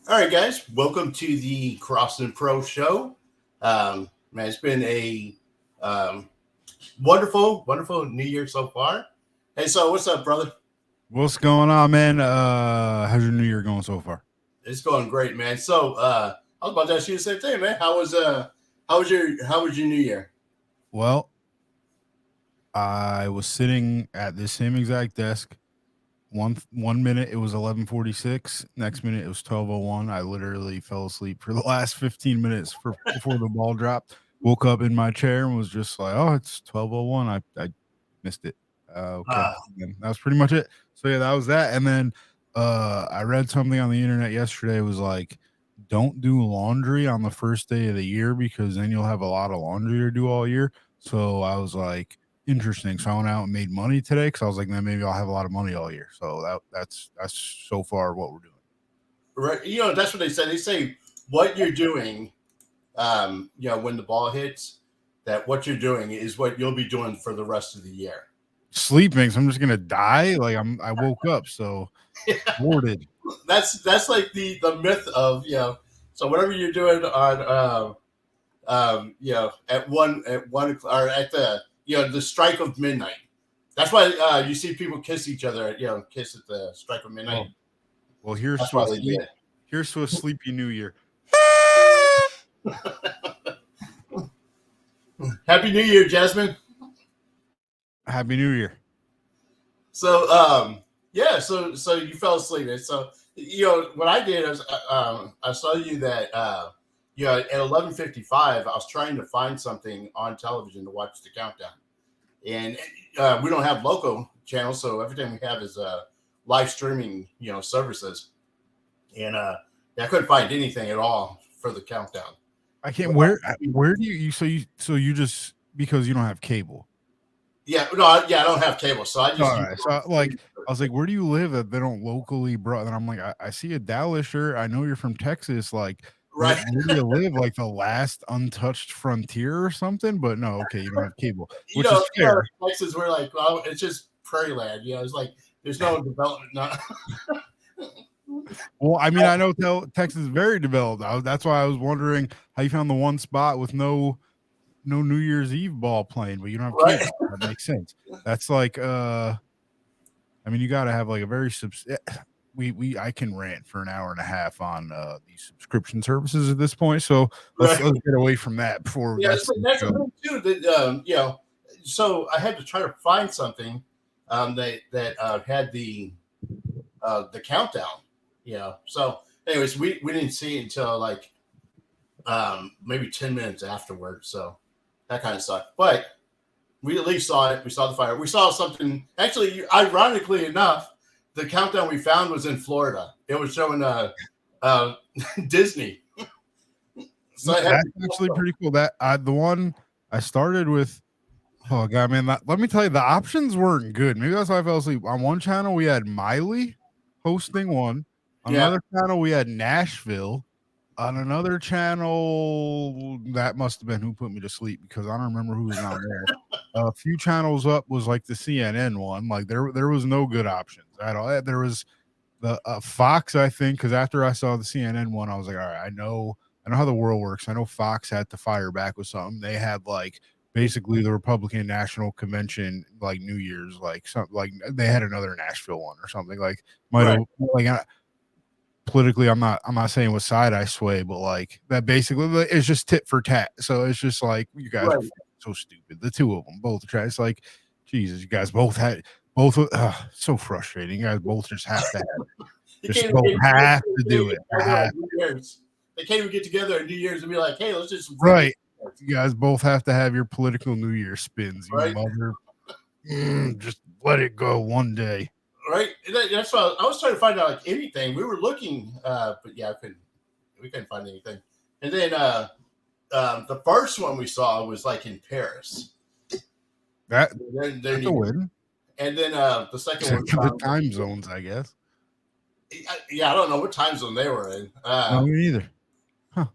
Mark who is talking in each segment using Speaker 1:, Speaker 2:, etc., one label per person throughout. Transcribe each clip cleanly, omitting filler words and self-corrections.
Speaker 1: All right, guys, welcome to the Crossing Pro Show. Man, it's been a um, wonderful New Year so far. Hey, so what's up, brother?
Speaker 2: What's going on, man? How's your new year going so far?
Speaker 1: It's going great, man. I was about to ask you the same thing, man. How was your New Year?
Speaker 2: Well, I was sitting at the same exact desk. One minute it was 11:46. Next minute it was 12:01. I literally fell asleep for the last 15 minutes before the ball dropped. Woke up in my chair and was just like, "Oh, it's 12:01. I missed it." Okay,
Speaker 1: Uh,
Speaker 2: and that was pretty much it. So yeah, that was that. And then I read something on the internet yesterday. It was like, don't do laundry on the first day of the year because then you'll have a lot of laundry to do all year. So I was like, interesting. So I went out and made money today because I was like, then maybe I'll have a lot of money all year. So that's so far what we're doing.
Speaker 1: right, that's what they said. They say what you're doing, when the ball hits, that what you're doing is what you'll be doing for the rest of the year.
Speaker 2: Sleeping, so I'm just gonna die. I woke up, so boarded.
Speaker 1: That's like the myth of So whatever you're doing on at one or at the strike of midnight. That's why you see people kiss each other. Kiss at the strike of
Speaker 2: Oh,
Speaker 1: midnight.
Speaker 2: well,
Speaker 1: That's why they do
Speaker 2: here's to a sleepy new year.
Speaker 1: it. Happy New Year, Jasmine.
Speaker 2: Happy New Year.
Speaker 1: So you fell asleep. And so what I did is I saw you that at 11:55 I was trying to find something on television to watch the countdown, and we don't have local channels, so everything we have is live streaming services, and I couldn't find anything at all for the countdown.
Speaker 2: I can't. Where do you just because you don't have cable?
Speaker 1: Yeah, no, I don't have cable, so I just
Speaker 2: All
Speaker 1: use
Speaker 2: right. So I was like, where do you live that they don't locally bro? And I'm like, I see a Dallas shirt. I know you're from Texas. Like,
Speaker 1: right.
Speaker 2: where do you live? Like the last untouched frontier or something? But no, okay, you don't have cable, which is fair.
Speaker 1: Texas, we're like, well, it's just prairie land. It's like there's no development.
Speaker 2: Well, I mean, I know Texas is very developed. That's why I was wondering how you found the one spot with no New Year's Eve ball playing, but you don't have
Speaker 1: Right.
Speaker 2: cable. That makes sense. That's like I mean, you got to have like a very we I can rant for an hour and a half on these subscription services at this point. So let's
Speaker 1: Right.
Speaker 2: let's get away from that before
Speaker 1: Yeah, that's a thing too. That so I had to try to find something that had the countdown. So, anyways, we didn't see it until like maybe 10 minutes afterwards. So that kind of sucked. But we at least saw it. We saw the fire. We saw something. Actually, ironically enough, the countdown we found was in Florida. It was showing Disney. So
Speaker 2: that's actually pretty cool. That the one I started with. Oh god, man! Let me tell you, the options weren't good. Maybe that's why I fell asleep. On one channel, we had Miley hosting one. On
Speaker 1: Yeah.
Speaker 2: another channel, we had Nashville. On another channel, that must have been who put me to sleep because I don't remember who was on there. A few channels up was like the CNN one. Like there was no good options at all. There was the Fox, I think, because after I saw the CNN one, I was like, all right, I know how the world works. I know Fox had to fire back with something. They had like basically the Republican National Convention, like New Year's, like something like they had another Nashville one or something. Like might have politically, I'm not saying what side I sway, but like that basically it's just tit for tat. So it's just like you guys are so stupid. The two of them both try. It's like Jesus, you guys both had both. So frustrating. You guys both just have to have it. Just both have to do it.
Speaker 1: They can't even get together at New Year's and be like, "Hey, let's just
Speaker 2: right." You guys both have to have your political New Year spins. You
Speaker 1: right?
Speaker 2: mother, just let it go one day.
Speaker 1: Right. That's why I was trying to find out like anything. We were looking, but yeah, we couldn't find anything. And then the first one we saw was like in Paris.
Speaker 2: That's a win.
Speaker 1: And then the second one,
Speaker 2: the time zones, I guess.
Speaker 1: Yeah, I don't know what time zone they were in.
Speaker 2: No, me neither. Huh?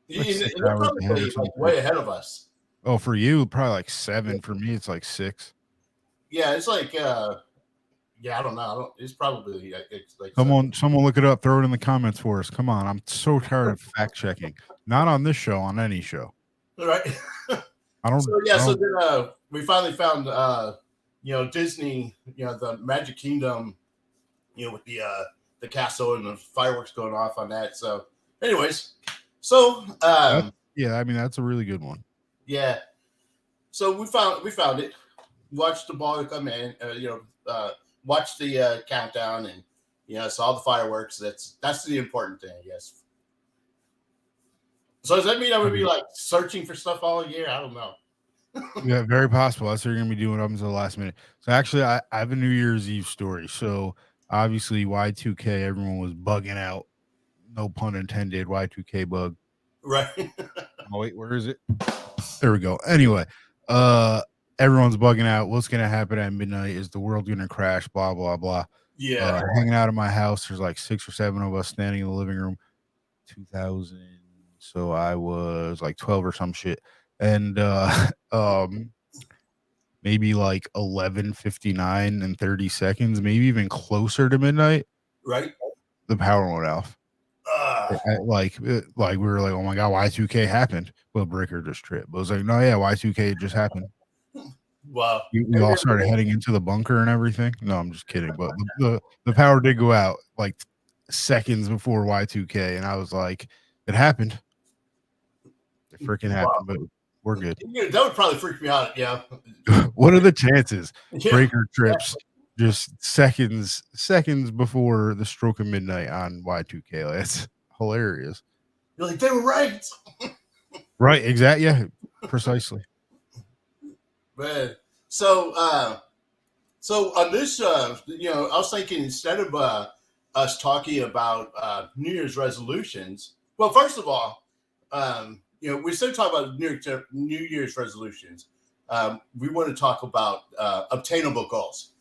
Speaker 1: They're probably like way ahead of us.
Speaker 2: Oh, for you, probably like 7. For me, it's like 6.
Speaker 1: Yeah, it's like Yeah, I don't know. I don't. It's probably it's like
Speaker 2: Someone look it up. Throw it in the comments for us. Come on, I'm so tired of fact checking. Not on this show, on any show.
Speaker 1: right.
Speaker 2: I don't.
Speaker 1: So yeah,
Speaker 2: I
Speaker 1: so
Speaker 2: don't
Speaker 1: then we finally found Disney, the Magic Kingdom, with the castle and the fireworks going off on that. So, anyways, so
Speaker 2: yeah, I mean that's a really good one.
Speaker 1: yeah, so we found it. Watched the ball come in. Watched the countdown and saw the fireworks. That's the important thing, I guess. So does that mean I'm gonna be like searching for stuff all year? I don't know.
Speaker 2: Yeah, very possible. That's what you're gonna be doing up until the last minute. So actually, I have a New Year's Eve story. So obviously, Y2K, everyone was bugging out. No pun intended. Y2K bug.
Speaker 1: Right.
Speaker 2: Oh wait, where is it? There we go. Anyway, everyone's bugging out. What's gonna happen at midnight? Is the world gonna crash? Blah blah blah.
Speaker 1: Yeah.
Speaker 2: Hanging out at my house. There's like 6 or 7 of us standing in the living room. 2000. So I was like 12 or some shit. And maybe like 11:59 and 30 seconds, maybe even closer to midnight,
Speaker 1: Right.
Speaker 2: the power went off. Like we were like, oh my god, Y2K happened. Well, breaker just tripped. But it was like, no, yeah, Y2K just happened.
Speaker 1: Wow.
Speaker 2: We all started heading into the bunker and everything. No, I'm just kidding. But the power did go out like seconds before Y2K, and I was like, it happened. It freaking happened, but we're good.
Speaker 1: That would probably freak me out. Yeah.
Speaker 2: What are the chances?
Speaker 1: Yeah.
Speaker 2: Breaker trips just seconds before the stroke of midnight on Y2K. That's hilarious.
Speaker 1: You're like, they were right.
Speaker 2: Right, exactly. Yeah, precisely.
Speaker 1: Man. So on this, I was thinking instead of us talking about New Year's resolutions. Well, first of all, we still talk about New Year's resolutions. We want to talk about obtainable goals.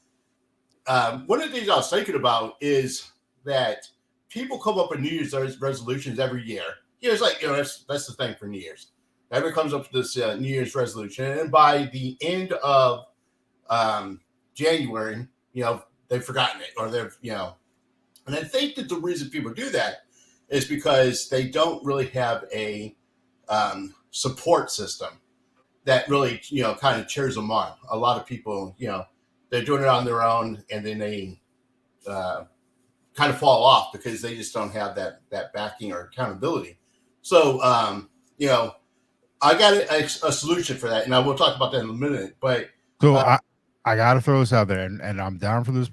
Speaker 1: One of the things I was thinking about is that people come up with New Year's resolutions every year. It's like, that's the thing for New Year's. Everyone comes up with this New Year's resolution, and by the end of January, they've forgotten it, or they've, and I think that the reason people do that is because they don't really have a support system that really, kind of cheers them on. A lot of people, they're doing it on their own, and then they kind of fall off because they just don't have that backing or accountability. So, I got a solution for that, and I will talk about that in a minute. But
Speaker 2: so I got to throw this out there, and I'm down for this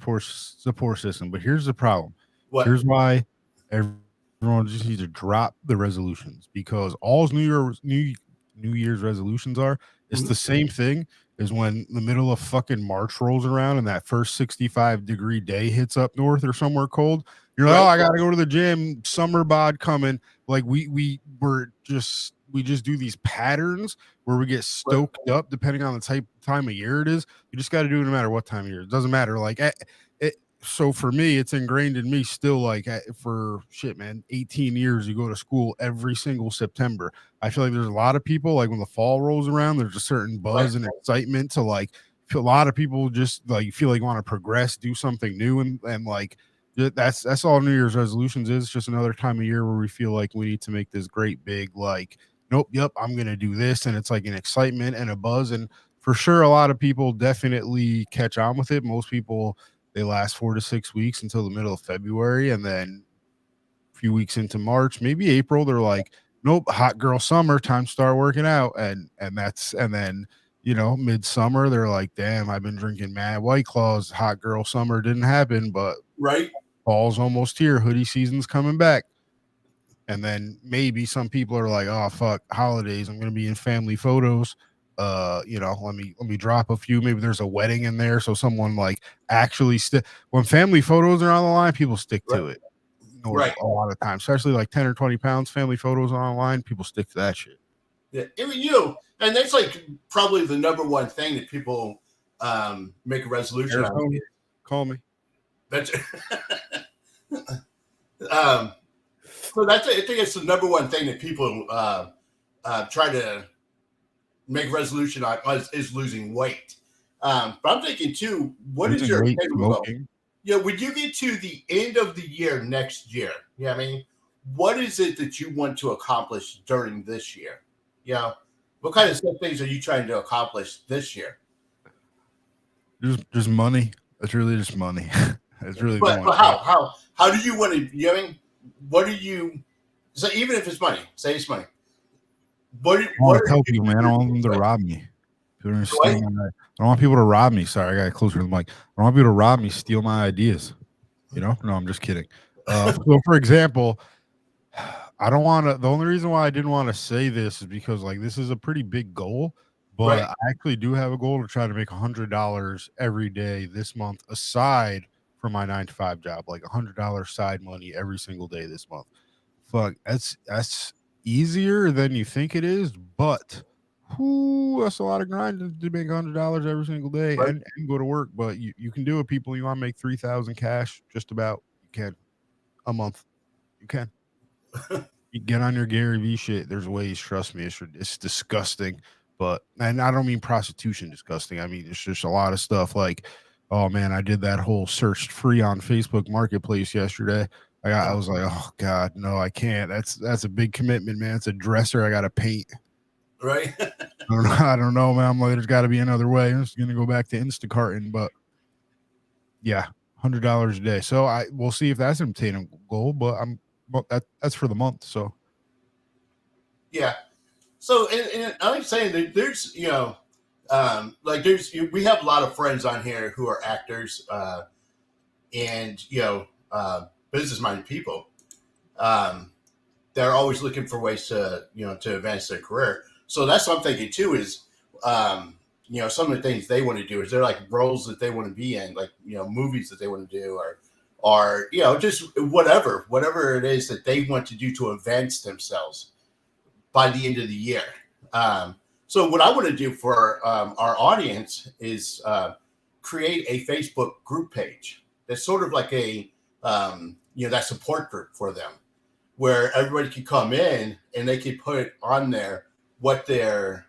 Speaker 2: support system. But here's the problem.
Speaker 1: What?
Speaker 2: Here's why everyone just needs to drop the resolutions, because all New Year's resolutions are, it's the same thing as when the middle of fucking March rolls around and that first 65-degree day hits up north or somewhere cold. You're like, oh, I gotta go to the gym. Summer bod coming. Like we just do these patterns where we get stoked up depending on the time of year it is. You just got to do it no matter what time of year. It doesn't matter. Like so for me, it's ingrained in me still. Like for shit, man, 18 years you go to school every single September. I feel like there's a lot of people, like when the fall rolls around, there's a certain buzz and excitement to like. A lot of people just like feel like want to progress, do something new, and like that's all New Year's resolutions is. Just another time of year where we feel like we need to make this great big like, nope, yep, I'm gonna do this, and it's like an excitement and a buzz. And for sure, a lot of people definitely catch on with it. Most people, they last 4 to 6 weeks until the middle of February, and then a few weeks into March, maybe April, they're like, nope, hot girl summer, time to start working out, and then midsummer, they're like, damn, I've been drinking mad White Claws. Hot girl summer didn't happen, but fall's almost here. Hoodie season's coming back. And then maybe some people are like, oh, fuck, holidays. I'm going to be in family photos. Let me drop a few. Maybe there's a wedding in there. So someone like actually when family photos are on the line, people stick to it. A lot of times, especially like 10 or 20 pounds, family photos online, people stick to that shit.
Speaker 1: Yeah, I mean, and that's like probably the number one thing that people make a resolution on.
Speaker 2: Call me.
Speaker 1: That's so I think it's the number one thing that people try to make resolution on is losing weight. But I'm thinking too, what is your obtainable goal? when you get to the end of the year next year, I mean, what is it that you want to accomplish during this year? What kind of things are you trying to accomplish this year?
Speaker 2: Just money. It's really just money. It's really the
Speaker 1: But
Speaker 2: only thing.
Speaker 1: how do you want to? I mean, what do you? So even if it's money, say it's money. What
Speaker 2: I want to tell people, man. I don't want them to rob me. People are steal my, I don't want people to rob me. Sorry, I got closer to the mic. I don't want people to rob me, steal my ideas. No, I'm just kidding. So, for example, I don't want to. The only reason why I didn't want to say this is because, like, this is a pretty big goal, but
Speaker 1: Right.
Speaker 2: I actually do have a goal to try to make $100 every day this month, aside from my 9 to 5 job, like $100 side money every single day this month. Fuck, that's easier than you think it is, but that's a lot of grind to make $100 every single day
Speaker 1: Right.
Speaker 2: and go to work. But you can do it, people. You want to make 3,000 cash, just about you can a month. You can. You get on your Gary V shit. There's ways. Trust me, it's disgusting. But and I don't mean prostitution disgusting. I mean it's just a lot of stuff like, oh man, I did that whole search free on Facebook Marketplace yesterday. I was like, oh god, no, I can't. That's a big commitment, man. It's a dresser I got to paint.
Speaker 1: Right.
Speaker 2: I don't know, man. I'm like, there's got to be another way. I'm just gonna go back to Instacarting, but yeah, $100 a day. So we'll see if that's an obtainable goal. But that's for the month. So
Speaker 1: Yeah. So, and I'm saying that there's, like we have a lot of friends on here who are actors, and business minded people. They're always looking for ways to advance their career. So that's what I'm thinking too. Is some of the things they want to do is they're like roles that they want to be in, like movies that they want to do, or just whatever it is that they want to do to advance themselves by the end of the year. So what I want to do for our audience is create a Facebook group page that's sort of like a that support group for them, where everybody can come in and they can put on there what their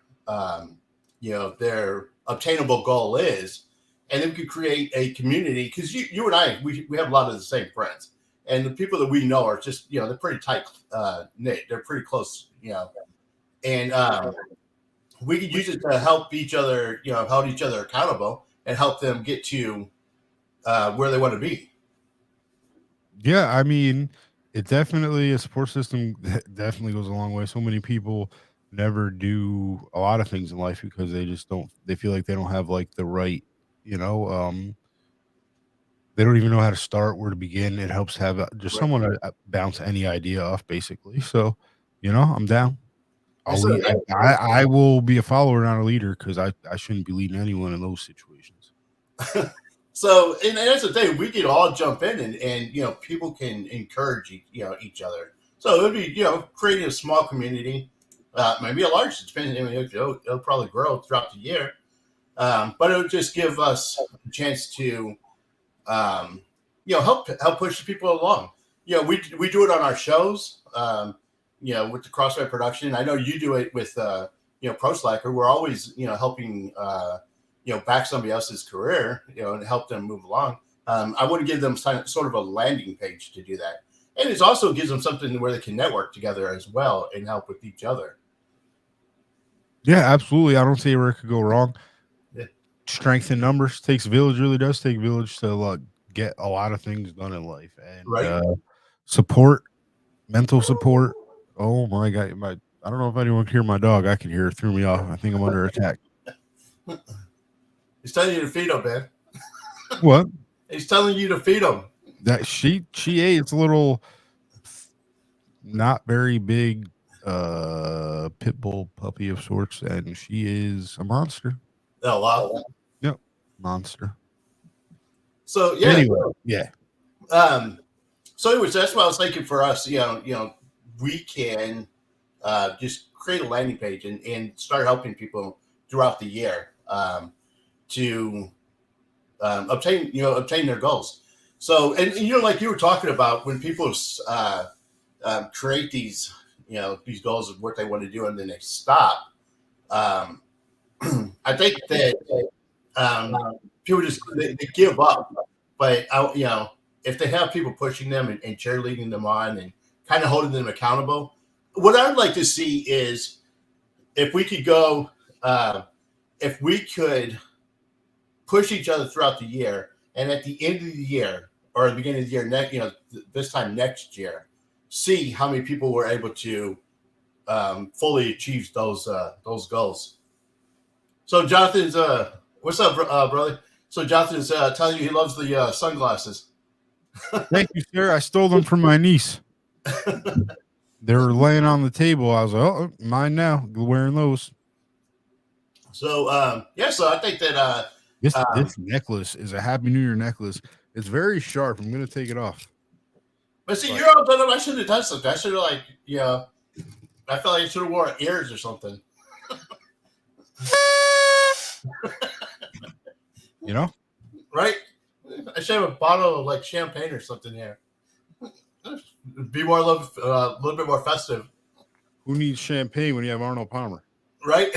Speaker 1: their obtainable goal is, and then we could create a community, because you and I we have a lot of the same friends, and the people that we know are just they're pretty tight knit, they're pretty close, and we could use it to help each other, hold each other accountable and help them get to where they want to be.
Speaker 2: yeah, I mean, it definitely a support system definitely goes a long way. So many people never do a lot of things in life because they just don't. They feel like they don't have like the right, you know, they don't even know how to start, where to begin. It helps to have just
Speaker 1: Right.
Speaker 2: someone to bounce any idea off, basically. So, I'm down.
Speaker 1: And
Speaker 2: I'll
Speaker 1: so,
Speaker 2: lead. I will be a follower, not a leader, because I shouldn't be leading anyone in those situations.
Speaker 1: so, and that's the thing. We could all jump in, and people can encourage each other. So it would be creating a small community, maybe a large. Depending, it'll probably grow throughout the year, but it would just give us a chance to help push the people along. We do it on our shows. With the Crossfire production. I know you do it with Pro Slacker. We're always helping back somebody else's career, and help them move along. I want to give them sort of a landing page to do that, and it also gives them something where they can network together as well and help with each other.
Speaker 2: Yeah, absolutely. I don't see where it could go wrong.
Speaker 1: Yeah.
Speaker 2: Strength in numbers takes village. Really does take village to get a lot of things done in life, and
Speaker 1: Right.
Speaker 2: Support, mental support. Oh my god, I don't know if anyone can hear my dog. I can hear it. Threw me off. I think I'm under attack.
Speaker 1: He's telling you to feed him, man.
Speaker 2: What?
Speaker 1: He's telling you to feed him.
Speaker 2: That she ate. It's a little not very big pit bull puppy of sorts, and she is a monster.
Speaker 1: Oh wow.
Speaker 2: Yep, monster.
Speaker 1: So yeah.
Speaker 2: Anyway, yeah.
Speaker 1: So anyways, that's what I was thinking for us. We can just create a landing page and start helping people throughout the year to obtain their goals. So, and like you were talking about, when people create these these goals of what they want to do and then they stop. I think that people just they give up but if they have people pushing them and cheerleading them on and kind of holding them accountable, what I'd like to see is if we could go, if we could push each other throughout the year, and at the end of the year or the beginning of the year, this time next year, see how many people were able to fully achieve those goals. So Jonathan's, what's up, brother? So Jonathan's telling you he loves the sunglasses.
Speaker 2: Thank you, sir. I stole them from my niece. They were laying on the table. I was like, oh, mine now. Wearing those.
Speaker 1: So so I think that
Speaker 2: this necklace is a Happy New Year necklace. It's very sharp. I'm gonna take it off.
Speaker 1: But see, you're all done. I should have done something. I should have I felt like I should have worn ears or something. Right? I should have a bottle of champagne or something here. Be more a little bit more festive.
Speaker 2: Who needs champagne when you have Arnold Palmer?
Speaker 1: Right?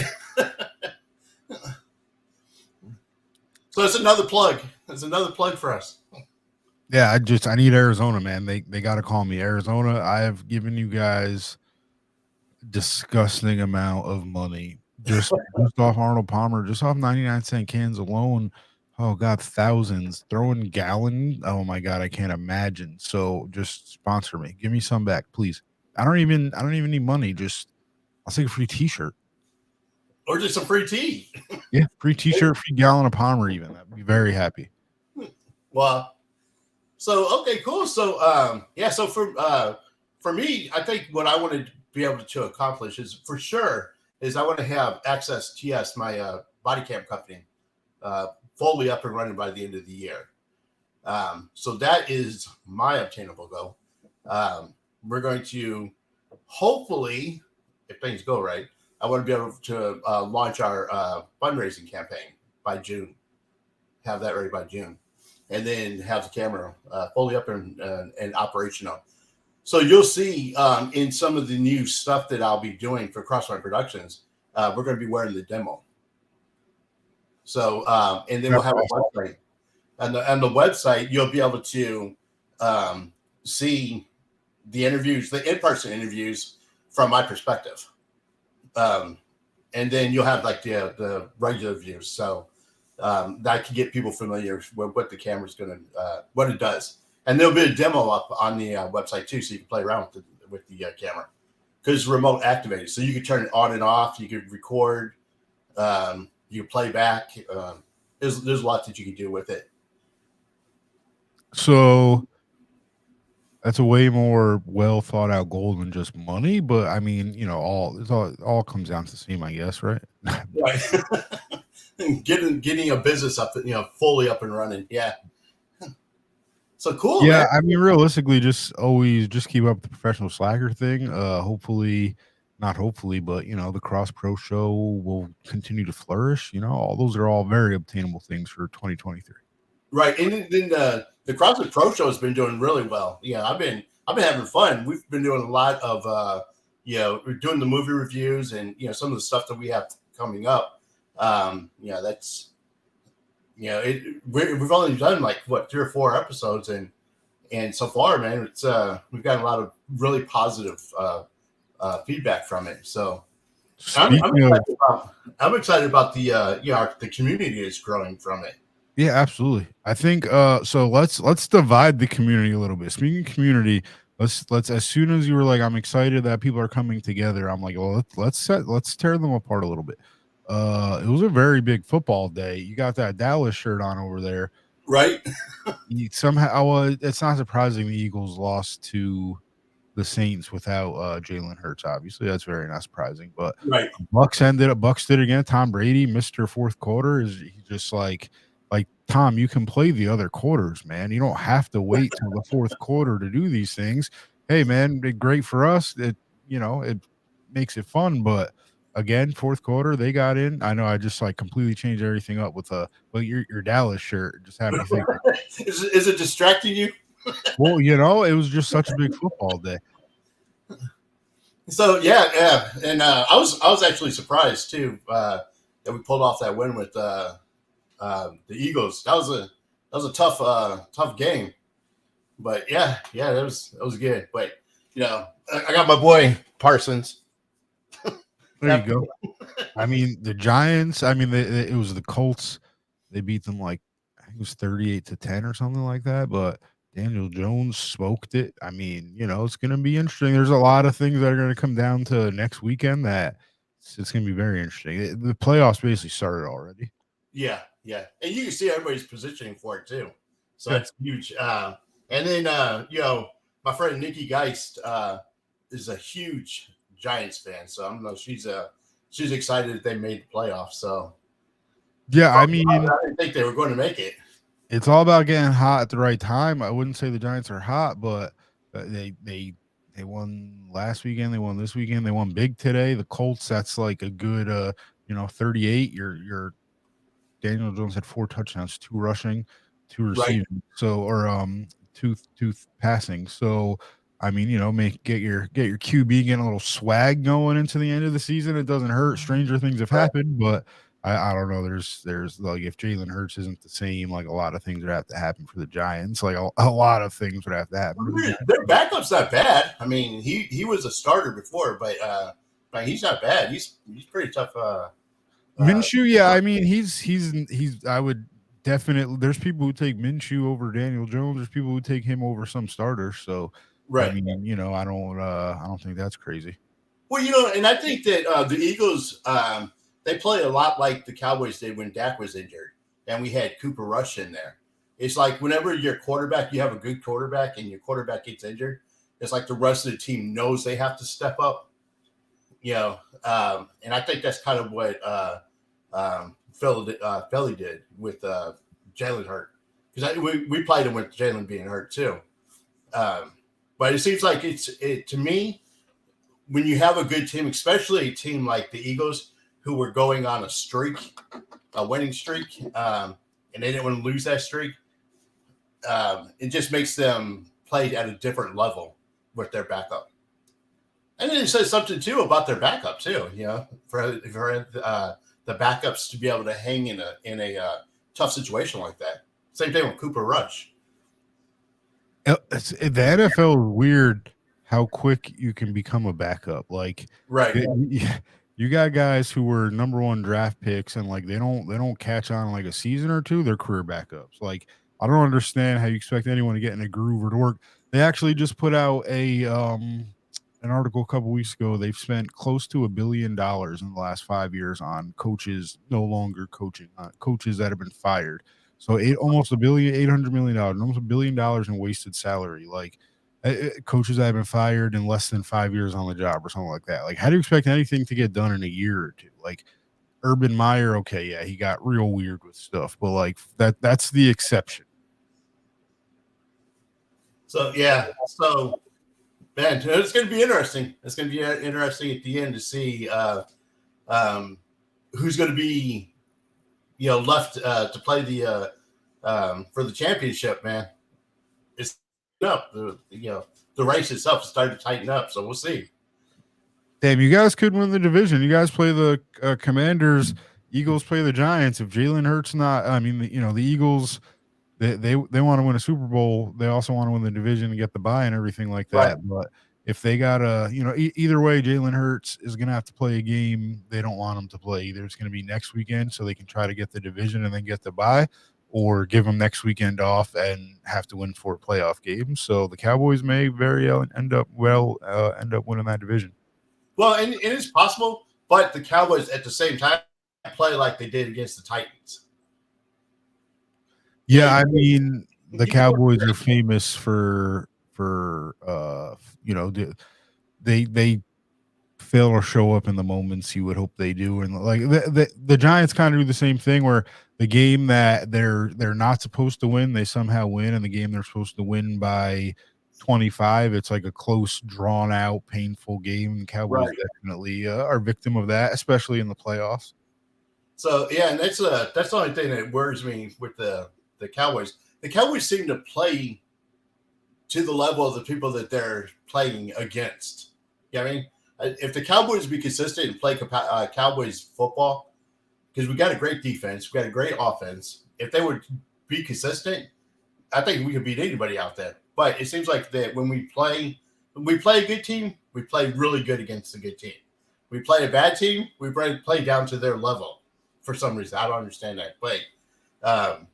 Speaker 1: So it's another plug. It's another plug for us.
Speaker 2: Yeah, I need Arizona, man. They got to call me Arizona. I have given you guys disgusting amount of money just off Arnold Palmer, just off 99-cent cans alone. Oh God, thousands throwing gallon. Oh my God, I can't imagine. So just sponsor me. Give me some back, please. I don't even need money. I'll take a free T-shirt.
Speaker 1: Or just a free tea.
Speaker 2: Yeah, free T-shirt, free gallon of Palmer even. I'd be very happy.
Speaker 1: Well, so okay, cool. So so for me, I think what I want to be able to accomplish is I want to have Access TS, my body cam company, fully up and running by the end of the year. So that is my obtainable goal. We're going to hopefully, if things go right, I want to be able to launch our fundraising campaign by June. Have that ready by June, and then have the camera fully up and operational. So you'll see in some of the new stuff that I'll be doing for Crossfire Productions, we're going to be wearing the demo. So and then we'll have a website, and the website you'll be able to see the interviews, the in-person interviews from my perspective. And then you'll have the regular views, so that can get people familiar with what the camera's going to, what it does. And there'll be a demo up on the website too, so you can play around with the camera because it's remote activated. So you can turn it on and off. You can record. You can play back. There's a lot that you can do with it.
Speaker 2: So that's a way more well thought out goal than just money. But I mean, all comes down to the same, I guess, right?
Speaker 1: Right. getting a business up, fully up and running. Yeah. So cool.
Speaker 2: Yeah,
Speaker 1: man.
Speaker 2: I mean, realistically, just keep up the professional slacker thing. Hopefully, not hopefully, but the Cross Pro show will continue to flourish. All those are all very obtainable things for 2023.
Speaker 1: Right, and then the CrossFit Pro show has been doing really well. Yeah, I've been having fun. We've been doing a lot of we're doing the movie reviews and some of the stuff that we have coming up. That's we've only done 3 or 4 episodes, and so far, man, it's we've got a lot of really positive feedback from it. So I'm excited about the community is growing from it.
Speaker 2: Yeah, absolutely. I think so let's divide the community a little bit. Speaking of community, let's as soon as you were like, I'm excited that people are coming together, I'm like, well, let's tear them apart a little bit. It was a very big football day. You got that Dallas shirt on over there.
Speaker 1: Right.
Speaker 2: Somehow it's not surprising the Eagles lost to the Saints without Jalen Hurts. Obviously, that's very not surprising. But
Speaker 1: right.
Speaker 2: Bucks did it again. Tom Brady, Mr. Fourth Quarter, is just like Tom, you can play the other quarters, man. You don't have to wait till the fourth quarter to do these things. Hey, man, great for us. It makes it fun, but again, fourth quarter they got in. I know I just completely changed everything up with your Dallas shirt. Just had me think.
Speaker 1: Is it distracting you?
Speaker 2: Well, it was just such a big football day.
Speaker 1: So yeah, and I was actually surprised too that we pulled off that win with the Eagles. That was a tough game. But yeah, that was good. But I got my boy Parsons.
Speaker 2: There you go. I mean, the Giants. I mean, it was the Colts. They beat them like I think it was 38-10 or something like that. But Daniel Jones smoked it. I mean, it's going to be interesting. There's a lot of things that are going to come down to next weekend that it's going to be very interesting. The playoffs basically started already.
Speaker 1: Yeah, and you can see everybody's positioning for it too. So
Speaker 2: Yeah.
Speaker 1: that's huge. And then my friend Nikki Geist is a huge Giants fan, so I don't know. She's excited that they made the playoffs. So
Speaker 2: yeah, I mean,
Speaker 1: I didn't think they were going to make it.
Speaker 2: It's all about getting hot at the right time. I wouldn't say the Giants are hot, but they won last weekend. They won this weekend. They won big today. The Colts. That's like a good 38. Your Daniel Jones had 4 touchdowns, 2 rushing, 2 receiving.
Speaker 1: Right.
Speaker 2: So or two passing. So I mean, get your QB getting a little swag going into the end of the season. It doesn't hurt. Stranger things have happened, but I don't know. There's like if Jalen Hurts isn't the same, like a lot of things would have to happen for the Giants. Like a lot of things would have to happen.
Speaker 1: Their backup's not bad. I mean, he was a starter before, but he's not bad. He's pretty tough.
Speaker 2: Minshew, yeah, I mean he's I would definitely. There's people who take Minshew over Daniel Jones. There's people who take him over some starters. So
Speaker 1: Right.
Speaker 2: I mean, I don't think that's crazy.
Speaker 1: Well, and I think that the Eagles they play a lot like the Cowboys did when Dak was injured, and we had Cooper Rush in there. It's like whenever your quarterback, you have a good quarterback, and your quarterback gets injured, it's like the rest of the team knows they have to step up. And I think that's kind of what Philly did with Jalen Hurt, because we played him with Jalen being hurt too. But it seems like to me, when you have a good team, especially a team like the Eagles, who were going on a winning streak, and they didn't want to lose that streak, it just makes them play at a different level with their backup. And then it says something too about their backup too. For the backups to be able to hang in a tough situation like that. Same thing with Cooper Rush.
Speaker 2: The NFL is weird how quick you can become a backup. Like,
Speaker 1: right,
Speaker 2: you got guys who were number 1 draft picks, and like they don't catch on in like a season or two. They're career backups. Like, I don't understand how you expect anyone to get in a groove or to work. They actually just put out an article a couple weeks ago. They've spent close to $1 billion in the last 5 years on coaches no longer coaching, coaches that have been fired. So almost $800 million, almost $1 billion in wasted salary. Like coaches that have been fired in less than 5 years on the job or something like that. Like, how do you expect anything to get done in a year or two? Like Urban Meyer, okay, yeah, he got real weird with stuff, but like that's the exception.
Speaker 1: So man, it's going to be interesting. It's going to be interesting at the end to see who's going to be, left to play the for the championship. Man, it's up. The race itself is starting to tighten up. So we'll see.
Speaker 2: Damn, you guys could win the division. You guys play the Commanders. Eagles play the Giants. If Jalen Hurts not, I mean, the Eagles. They want to win a Super Bowl. They also want to win the division and get the bye and everything like that. Right. But if they got either way, Jalen Hurts is going to have to play a game they don't want him to play. Either it's going to be next weekend so they can try to get the division and then get the bye, or give them next weekend off and have to win 4 playoff games. So the Cowboys may very end up winning that division.
Speaker 1: Well, and it's possible, but the Cowboys at the same time play like they did against the Titans.
Speaker 2: Yeah, I mean, the Cowboys are famous for they fail or show up in the moments you would hope they do, and like the Giants kind of do the same thing, where the game that they're not supposed to win, they somehow win, and the game they're supposed to win by 25, it's like a close, drawn out, painful game. The Cowboys definitely are victim of that, especially in the playoffs.
Speaker 1: So yeah, and that's the only thing that worries me with the Cowboys. The Cowboys seem to play to the level of the people that they're playing against. I mean, if the Cowboys be consistent and play Cowboys football, because we got a great defense, we got a great offense. If they would be consistent, I think we could beat anybody out there. But it seems like that when we play a good team, we play really good against a good team. We play a bad team, we play down to their level for some reason. I don't understand that. But um,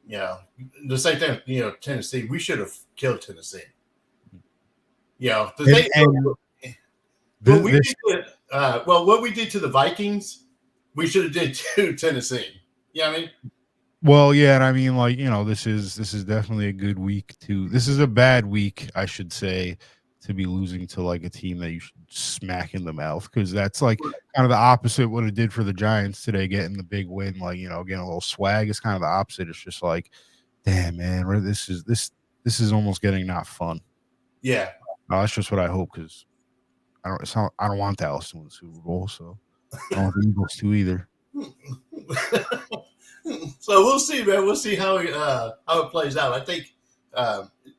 Speaker 1: you know, the same thing. Tennessee. We should have killed Tennessee. The thing.
Speaker 2: And
Speaker 1: What we
Speaker 2: this,
Speaker 1: did what we did to the Vikings, we should have did to Tennessee. You know what I mean?
Speaker 2: well, yeah, and I mean, like, this is definitely a good week to. This is a bad week, I should say, to be losing to like a team that you should smack in the mouth, because that's like kind of the opposite what it did for the Giants today, getting the big win, like getting a little swag. Is kind of the opposite. It's just like, damn, man, this is almost getting not fun.
Speaker 1: Yeah.
Speaker 2: That's just what I hope, because I don't want Dallas to win the Super Bowl, so I don't want the Eagles to either.
Speaker 1: So we'll see, man. We'll see how it plays out. I think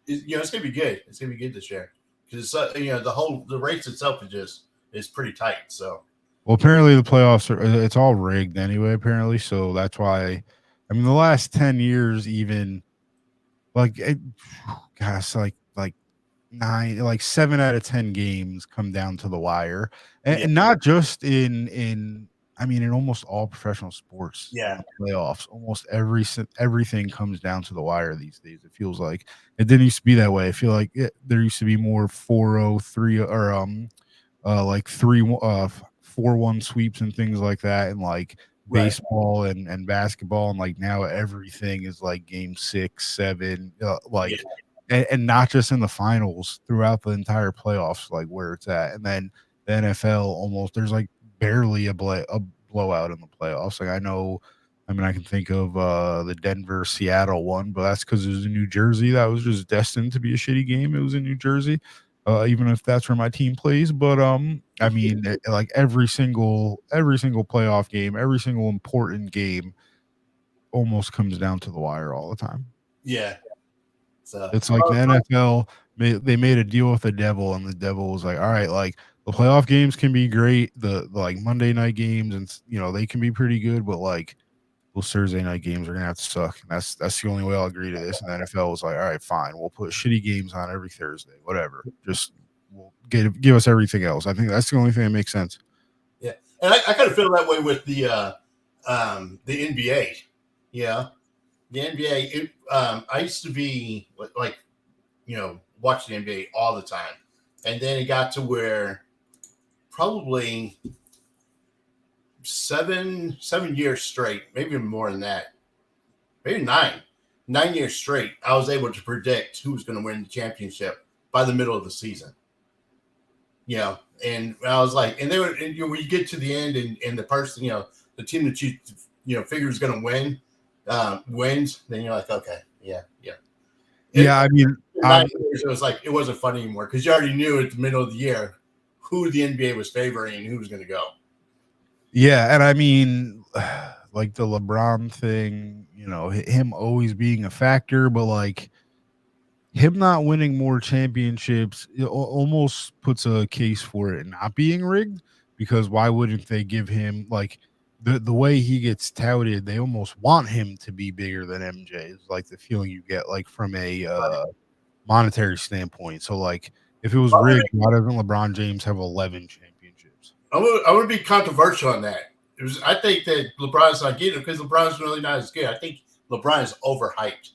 Speaker 1: it's gonna be good. It's gonna be good this year because the race itself is pretty tight. So
Speaker 2: Well, apparently the playoffs it's all rigged anyway, apparently. So that's why, I mean, the last 10 years, even like, gosh, like like 7 out of 10 games come down to the wire, and,
Speaker 1: yeah,
Speaker 2: and not just I mean, in almost all professional sports in
Speaker 1: yeah,
Speaker 2: the playoffs, almost everything comes down to the wire these days. It feels like it didn't used to be that way. I feel like there used to be more 4-0, 3, or like 4-1 sweeps and things like that, and like
Speaker 1: right,
Speaker 2: baseball and basketball, and like now everything is like game 6, 7,
Speaker 1: yeah,
Speaker 2: like, and not just in the finals, throughout the entire playoffs, like where it's at. And then the NFL, almost there's like barely a blowout in the playoffs. Like, I mean, I can think of the Denver Seattle one, but that's because it was in New Jersey. That was just destined to be a shitty game. It was in New Jersey, even if that's where my team plays. But I mean, like every single playoff game, every single important game, almost comes down to the wire all the time.
Speaker 1: yeah. So
Speaker 2: It's like the NFL, they made a deal with the devil, and the devil was like, all right, like the playoff games can be great, the like Monday night games, and they can be pretty good, but like those Thursday night games are gonna have to suck. And that's the only way I'll agree to this. And the NFL was like, all right, fine, we'll put shitty games on every Thursday, whatever. Just we'll give us everything else. I think that's the only thing that makes sense.
Speaker 1: yeah, and I kind of feel that way with the NBA. Yeah, the NBA. I used to be like watch the NBA all the time, and then it got to where probably 7 years straight, maybe even more than that, maybe 9 years straight, I was able to predict who was going to win the championship by the middle of the season. And I was like, and they were, and, when you get to the end, and the person, the team that you figure is going to win, wins, then you're like, okay, yeah.
Speaker 2: Yeah, I mean,
Speaker 1: 9 years, it was like it wasn't fun anymore because you already knew at the middle of the year who the NBA was favoring and who was going to go.
Speaker 2: yeah, and I mean, like the LeBron thing, him always being a factor, but like him not winning more championships, it almost puts a case for it not being rigged, because why wouldn't they give him, like, the way he gets touted, they almost want him to be bigger than MJ, is like the feeling you get, like, from a monetary standpoint. So like if it was rigged, why doesn't LeBron James have 11 championships?
Speaker 1: I'm gonna be controversial on that. I think that LeBron's not getting it because LeBron's really not as good. I think LeBron is overhyped.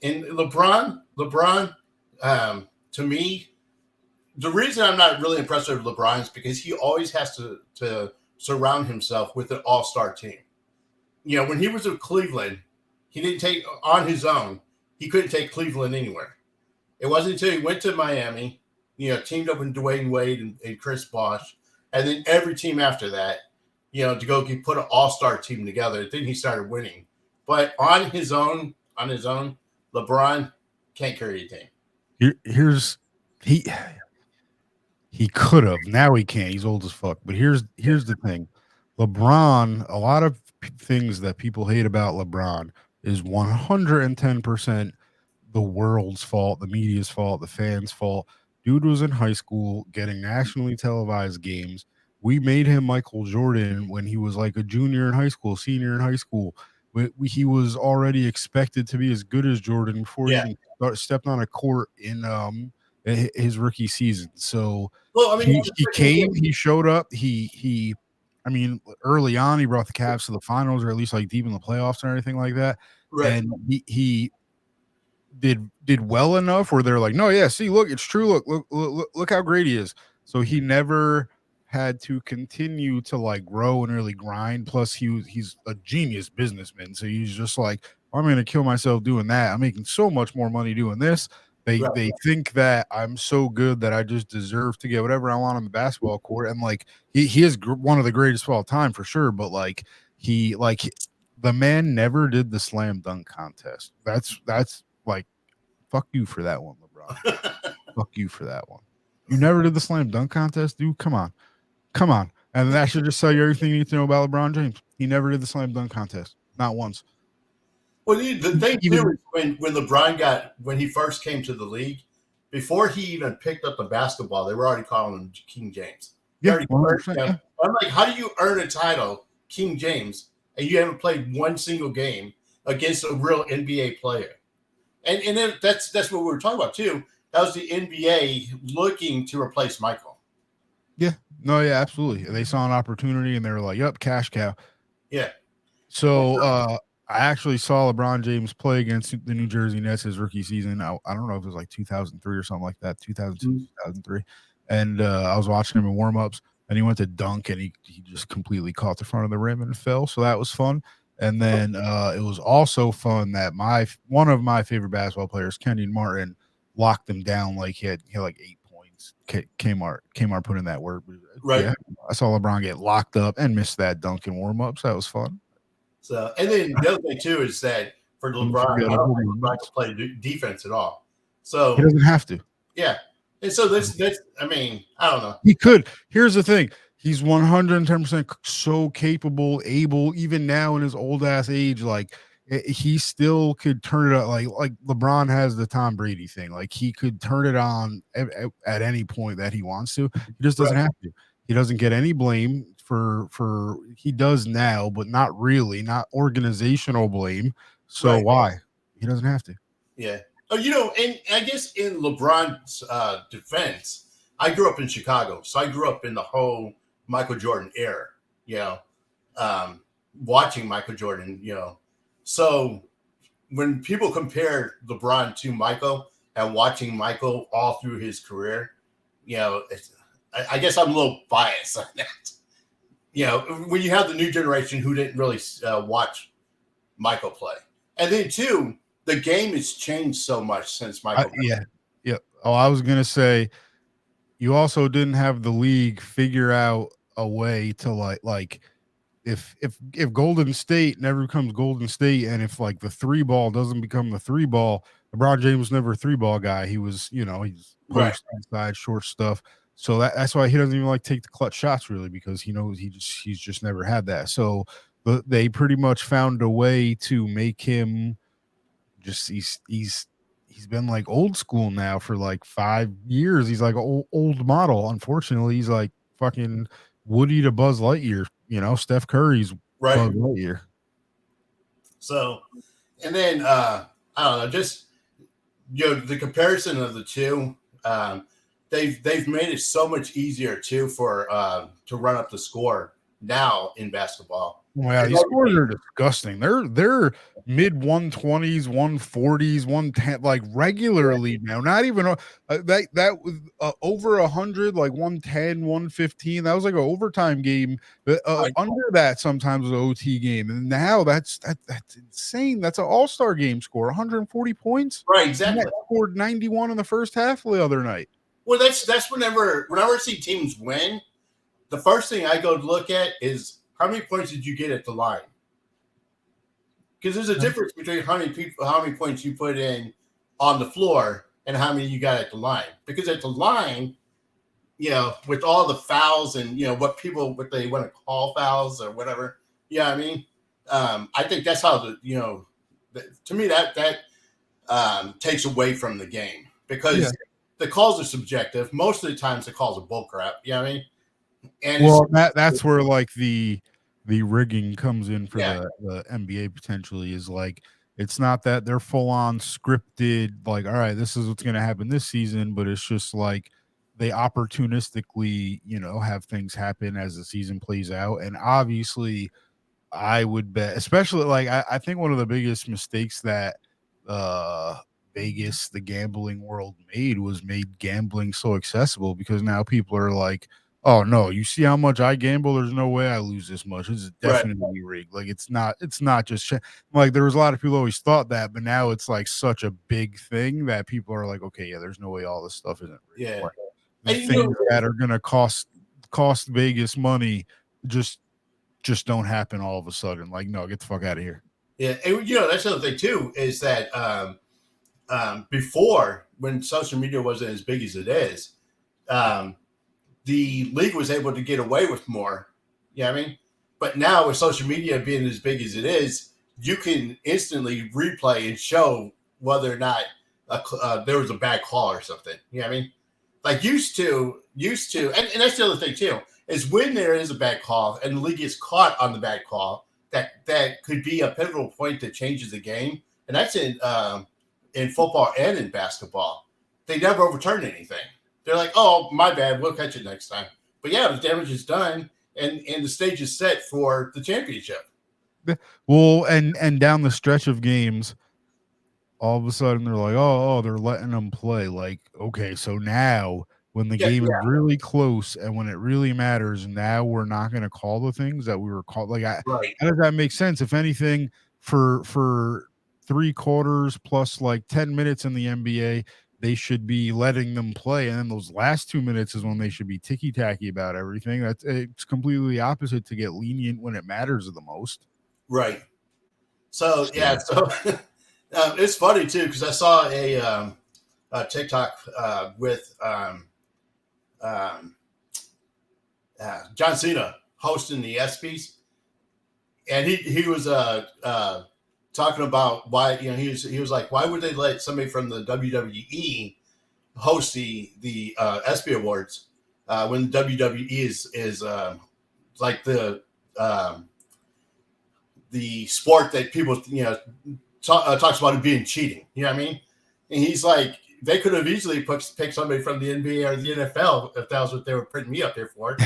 Speaker 1: And LeBron, to me, the reason I'm not really impressed with LeBron is because he always has to surround himself with an all-star team. When he was with Cleveland, he didn't take on his own. He couldn't take Cleveland anywhere. It wasn't until he went to Miami, teamed up with Dwayne Wade and Chris Bosh, and then every team after that, to go put an all-star team together. Then he started winning. But on his own, LeBron can't carry a team.
Speaker 2: Here's he could have. Now he can't. He's old as fuck. But here's the thing. LeBron, a lot of things that people hate about LeBron is 110% the world's fault, the media's fault, the fans' fault. Dude was in high school getting nationally televised games. We made him Michael Jordan when he was like a junior in high school, senior in high school. he was already expected to be as good as Jordan before he
Speaker 1: Yeah.
Speaker 2: even stepped on a court in his rookie season. So
Speaker 1: Well, I mean,
Speaker 2: he came, he showed up, he I mean, early on he brought the Cavs to the finals, or at least like deep in the playoffs or anything like that.
Speaker 1: right.
Speaker 2: And he did well enough where they're like, no, yeah, see, look, it's true. Look how great he is. So he never had to continue to like grow and really grind. Plus, he's a genius businessman. So he's just like, I'm gonna kill myself doing that. I'm making so much more money doing this. They think that I'm so good that I just deserve to get whatever I want on the basketball court. And like he is one of the greatest of all time for sure. But like the man never did the slam dunk contest. That's like, fuck you for that one, LeBron. Fuck you for that one. You never did the slam dunk contest, dude. Come on. And that should just tell you everything you need to know about LeBron James. He never did the slam dunk contest, not once.
Speaker 1: Well, the thing too is when LeBron when he first came to the league, before he even picked up the basketball, they were already calling him King James.
Speaker 2: Yeah, 100%, yeah.
Speaker 1: I'm like, how do you earn a title, King James, and you haven't played one single game against a real NBA player? And then that's what we were talking about too. That was the NBA looking to replace Michael.
Speaker 2: Yeah, no, yeah, absolutely. They saw an opportunity and they were like, "Yep, cash cow."
Speaker 1: Yeah.
Speaker 2: So I actually saw LeBron James play against the New Jersey Nets his rookie season. I don't know if it was like 2003 or something like that, 2002, 2003. And I was watching him in warm-ups, and he went to dunk, and he just completely caught the front of the rim and fell. So that was fun. And then it was also fun that one of my favorite basketball players, Kenyon Martin, locked him down like he had like 8 points. Kmart put in that word.
Speaker 1: Right.
Speaker 2: Yeah, I saw LeBron get locked up and miss that dunk in warm-ups. That was fun.
Speaker 1: So, and then the other thing too is that for LeBron, I don't think LeBron can play defense at all. So
Speaker 2: he doesn't have to.
Speaker 1: Yeah. And so that's I mean, I don't know.
Speaker 2: He could. Here's the thing. He's 110% so capable, able, even now in his old ass age, like he still could turn it on. Like LeBron has the Tom Brady thing. Like he could turn it on at any point that he wants to. He just doesn't have to. He doesn't get any blame for he does now, but not really, not organizational blame. So why? He doesn't have to.
Speaker 1: Yeah. Oh, and I guess in LeBron's defense, I grew up in Chicago, so I grew up in the whole Michael Jordan era. Watching Michael Jordan. So when people compare LeBron to Michael and watching Michael all through his career, I guess I'm a little biased on that. When you have the new generation who didn't really watch Michael play, and then too. The game has changed so much since Michael.
Speaker 2: Yeah. Oh, I was gonna say, you also didn't have the league figure out a way to like if Golden State never becomes Golden State, and if like the 3-ball doesn't become the 3-ball, LeBron James was never a 3-ball guy. He was, he's post inside short stuff. So that's why he doesn't even like take the clutch shots really, because he knows he's just never had that. So they pretty much found a way to make him. Just he's been like old school now for like 5 years. He's like an old model. Unfortunately, he's like fucking Woody to Buzz Lightyear. Steph Curry's Buzz Lightyear.
Speaker 1: So, and then I don't know, just the comparison of the two. They've made it so much easier too for to run up the score now in basketball.
Speaker 2: Wow, these scores are disgusting. They're mid 120s, 140s, 110, like regularly now. Not even that was over 100, like 110, 115. That was like an overtime game. Under that sometimes was an OT game, and now that's insane. That's an all-star game score, 140 points.
Speaker 1: Right, exactly.
Speaker 2: Scored 91 in the first half the other night.
Speaker 1: Well, that's whenever I see teams win, the first thing I go to look at is how many points did you get at the line? Because there's a difference between how many points you put in on the floor and how many you got at the line. Because at the line, with all the fouls and what they want to call fouls or whatever. I mean, I think that's how to me that takes away from the game, because the calls are subjective. Most of the times the calls are bull crap. You know what I mean?
Speaker 2: And that's where like the the rigging comes in for
Speaker 1: Yeah,
Speaker 2: the NBA potentially is like it's not that they're full on scripted, like, all right, this is what's going to happen this season, but it's just like they opportunistically, have things happen as the season plays out. And obviously, I would bet, especially like I think one of the biggest mistakes that uh Vegas, the gambling world made gambling so accessible because now people are like, oh no, you see how much I gamble? There's no way I lose this much. It's
Speaker 1: right.
Speaker 2: definitely rigged. Like it's not just like there was a lot of people always thought that, but now it's like such a big thing that people are like, okay, yeah, there's no way all this stuff isn't rigged.
Speaker 1: Yeah,
Speaker 2: Like the
Speaker 1: and
Speaker 2: things that are gonna cost Vegas money just don't happen all of a sudden. Like, no, get the fuck out of here.
Speaker 1: yeah, and that's the other thing too is that before when social media wasn't as big as it is, um, the league was able to get away with more. You know what I mean? But now with social media being as big as it is, you can instantly replay and show whether or not there was a bad call or something. You know what I mean? Like and that's the other thing too, is when there is a bad call and the league gets caught on the bad call, that could be a pivotal point that changes the game. And that's in football and in basketball. They never overturn anything. They're like, oh, my bad, we'll catch it next time. But yeah, the damage is done and the stage is set for the championship.
Speaker 2: Well, and down the stretch of games, all of a sudden they're like, oh, they're letting them play. Like, okay, so now when the
Speaker 1: Yeah,
Speaker 2: game is really close and when it really matters, now we're not going to call the things that we were called. Like,
Speaker 1: right.
Speaker 2: how does that make sense? If anything, for 3 quarters plus like 10 minutes in the NBA, they should be letting them play, and then those last 2 minutes is when they should be ticky tacky about everything. It's completely opposite to get lenient when it matters the most.
Speaker 1: Right. So yeah,
Speaker 2: So,
Speaker 1: so it's funny too because I saw a TikTok with um, John Cena hosting the ESPYS, and he was talking about why he was like, why would they let somebody from the WWE host the ESPY Awards when WWE is like the sport that people talks about it being cheating. You know what I mean? And he's like, they could have easily picked somebody from the NBA or the NFL if that was what they were putting me up there for.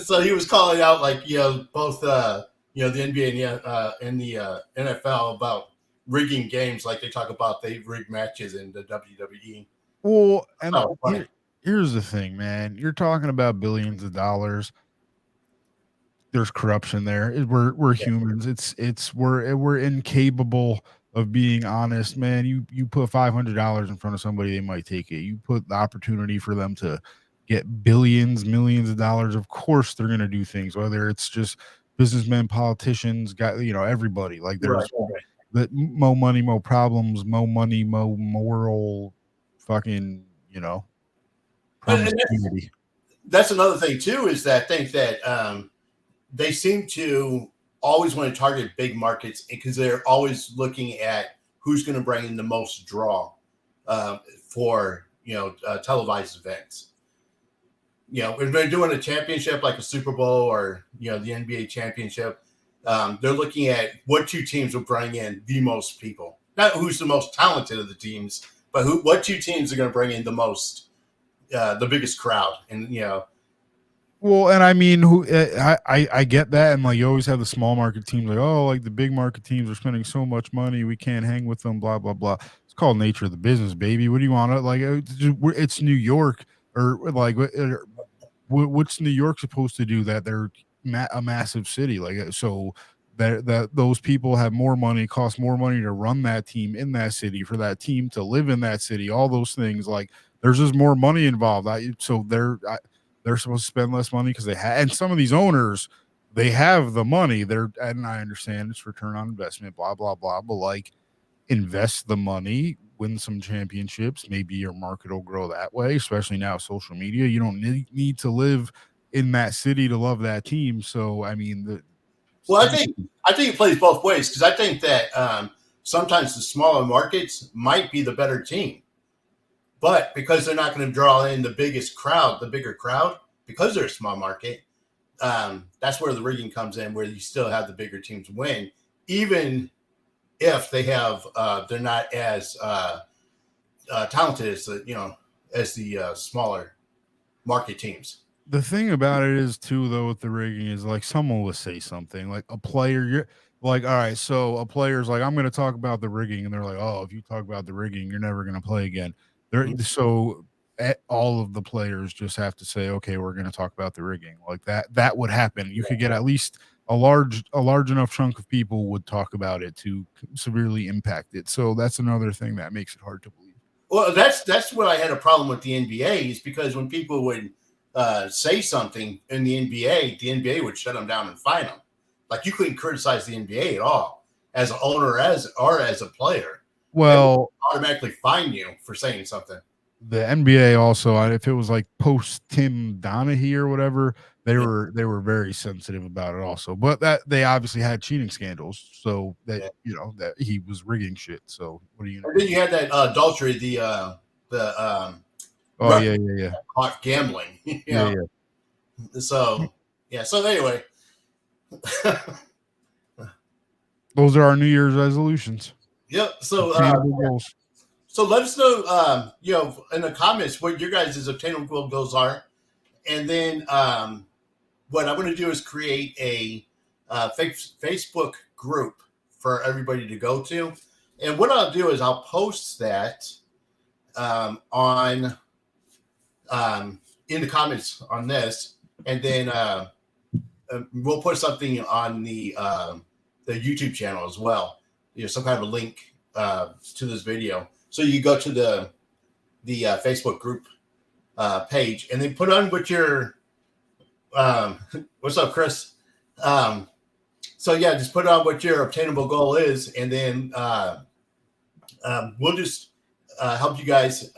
Speaker 1: So he was calling out like both the NBA and the NFL about rigging games, like they talk about they rig matches in the WWE.
Speaker 2: well, and
Speaker 1: Oh, funny.
Speaker 2: here's the thing, man. You're talking about billions of dollars. There's corruption there. We're
Speaker 1: Yeah.
Speaker 2: humans. We're incapable of being honest, man. You put $500 in front of somebody, they might take it. You put the opportunity for them to get billions, millions of dollars. Of course, they're gonna do things. Whether it's just businessmen, politicians, got everybody. Like
Speaker 1: Right.
Speaker 2: there's the mo money, mo problems, mo money, mo moral, fucking
Speaker 1: And
Speaker 2: promiscuity.
Speaker 1: that's another thing too is that I think that they seem to always want to target big markets because they're always looking at who's going to bring in the most draw for televised events. When they're doing a championship like a Super Bowl or the NBA championship, they're looking at what two teams will bring in the most people. Not who's the most talented of the teams, but what two teams are going to bring in the biggest crowd, and
Speaker 2: Well, and I mean, who I get that, and like you always have the small market teams, like like the big market teams are spending so much money, we can't hang with them, blah blah blah. It's called nature of the business, baby. What do you want? Like it's New York, or like what's New York supposed to do? That they're a massive city, like so that those people have more money, cost more money to run that team in that city, for that team to live in that city, all those things. Like there's just more money involved. So they're supposed to spend less money because they have, and some of these owners, they have the money. And I understand it's return on investment, blah blah blah. But like, invest the money, win some championships. Maybe your market will grow that way. Especially now, social media. You don't need to live in that city to love that team. So I mean,
Speaker 1: well, I think it plays both ways because I think that sometimes the smaller markets might be the better team, but because they're not going to draw in the bigger crowd, because they're a small market, that's where the rigging comes in, where you still have the bigger teams win, even if they have they're not as talented as the smaller market teams.
Speaker 2: The thing about it is too, though, with the rigging is like someone will say something like a player. You're like, all right, so a player's like, I'm going to talk about the rigging, and they're like, oh, if you talk about the rigging, you're never going to play again. So all of the players just have to say, okay, we're going to talk about the rigging. Like that would happen. You could get at least a large enough chunk of people would talk about it to severely impact it. So that's another thing that makes it hard to believe.
Speaker 1: Well, that's what I had a problem with the NBA is because when people would say something in the NBA would shut them down and fine them. Like you couldn't criticize the NBA at all as an owner or as a player.
Speaker 2: Well,
Speaker 1: automatically fine you for saying something.
Speaker 2: The NBA also, if it was like post Tim Donaghy or whatever, they were very sensitive about it also. But that they obviously had cheating scandals, so that that he was rigging shit. So what are you?
Speaker 1: And then you had that adultery, the caught gambling.
Speaker 2: Yeah.
Speaker 1: So So anyway,
Speaker 2: those are our New Year's resolutions.
Speaker 1: Yep. So
Speaker 2: goals.
Speaker 1: So let us know, in the comments what your guys' obtainable goals are, and then what I'm going to do is create a Facebook group for everybody to go to, and what I'll do is I'll post that on in the comments on this, and then we'll put something on the YouTube channel as well. Some kind of a link to this video. So you go to the Facebook group page and then put on what your what's up, Chris? Just put on what your obtainable goal is, and then we'll just help you guys,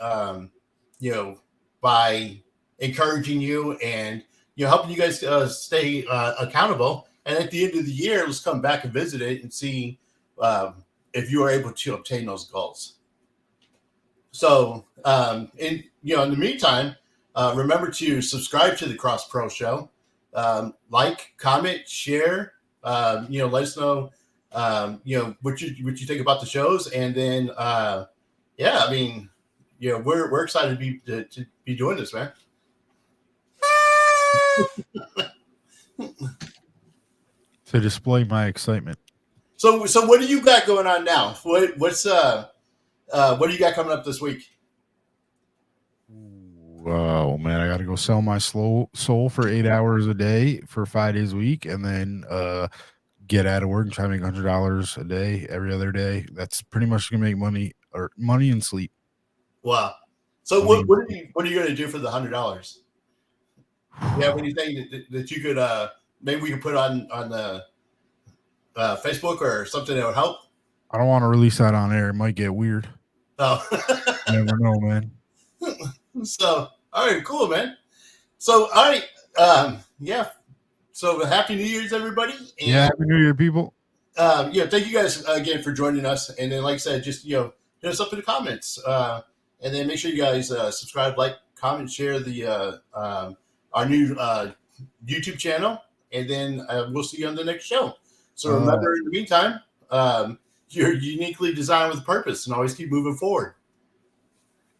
Speaker 1: by encouraging you and helping you guys stay accountable. And at the end of the year, let's come back and visit it and see if you are able to obtain those goals. So, in the meantime, remember to subscribe to the Cross Pro Show, like, comment, share. Let us know, what you think about the shows, and then, we're excited to be doing this, man.
Speaker 2: To display my excitement.
Speaker 1: So what do you got going on now? What do you got coming up this week?
Speaker 2: Oh man, I got to go sell my soul for 8 hours a day for 5 days a week, and then get out of work and try to make $100 a day every other day. That's pretty much gonna make money and sleep.
Speaker 1: Wow. So what are you going to do for the $100? You have anything that you could maybe we could put on the Facebook or something that would help?
Speaker 2: I don't want to release that on air. It might get weird.
Speaker 1: Oh,
Speaker 2: you never know, man.
Speaker 1: So, all right, cool, man. So, all right, So, happy New Year's, everybody. And,
Speaker 2: happy New Year, people.
Speaker 1: Thank you guys again for joining us. And then, like I said, just hit us up in the comments, and then make sure you guys subscribe, like, comment, share the our new YouTube channel, and then we'll see you on the next show. So, remember, in the meantime, you're uniquely designed with a purpose, and always keep moving forward.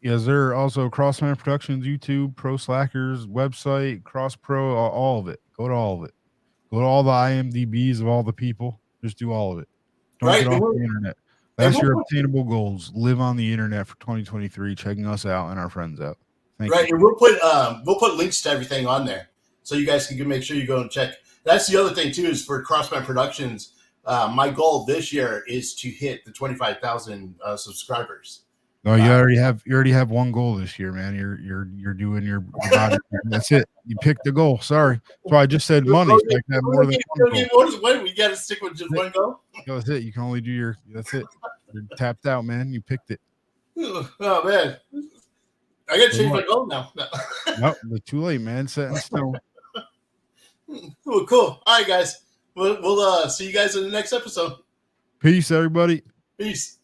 Speaker 2: Yes, there are also Crossman Productions, YouTube, Pro Slackers, website, Cross Pro, all of it. Go to all of it. Go to all the IMDb's of all the people. Just do all of it. Don't get off the internet. That's your obtainable goals. Live on the internet for 2023, checking us out and our friends out. Thank you.
Speaker 1: And we'll put links to everything on there, so you guys can make sure you go and check. That's the other thing too, is for Crossman Productions. My goal this year is to hit the 25,000 subscribers.
Speaker 2: No, you already have one goal this year, man. You're doing your body. That's it. You picked the goal. Sorry. So I just said money. So I can have more than one goal.
Speaker 1: We got to stick with just one goal.
Speaker 2: That's it. You can only do that's it. You're tapped out, man. You picked it.
Speaker 1: Oh man. I gotta change my goal now.
Speaker 2: Nope, it's too late, man. Set in stone.
Speaker 1: Cool. All right, guys. We'll see you guys in the next episode.
Speaker 2: Peace, everybody.
Speaker 1: Peace.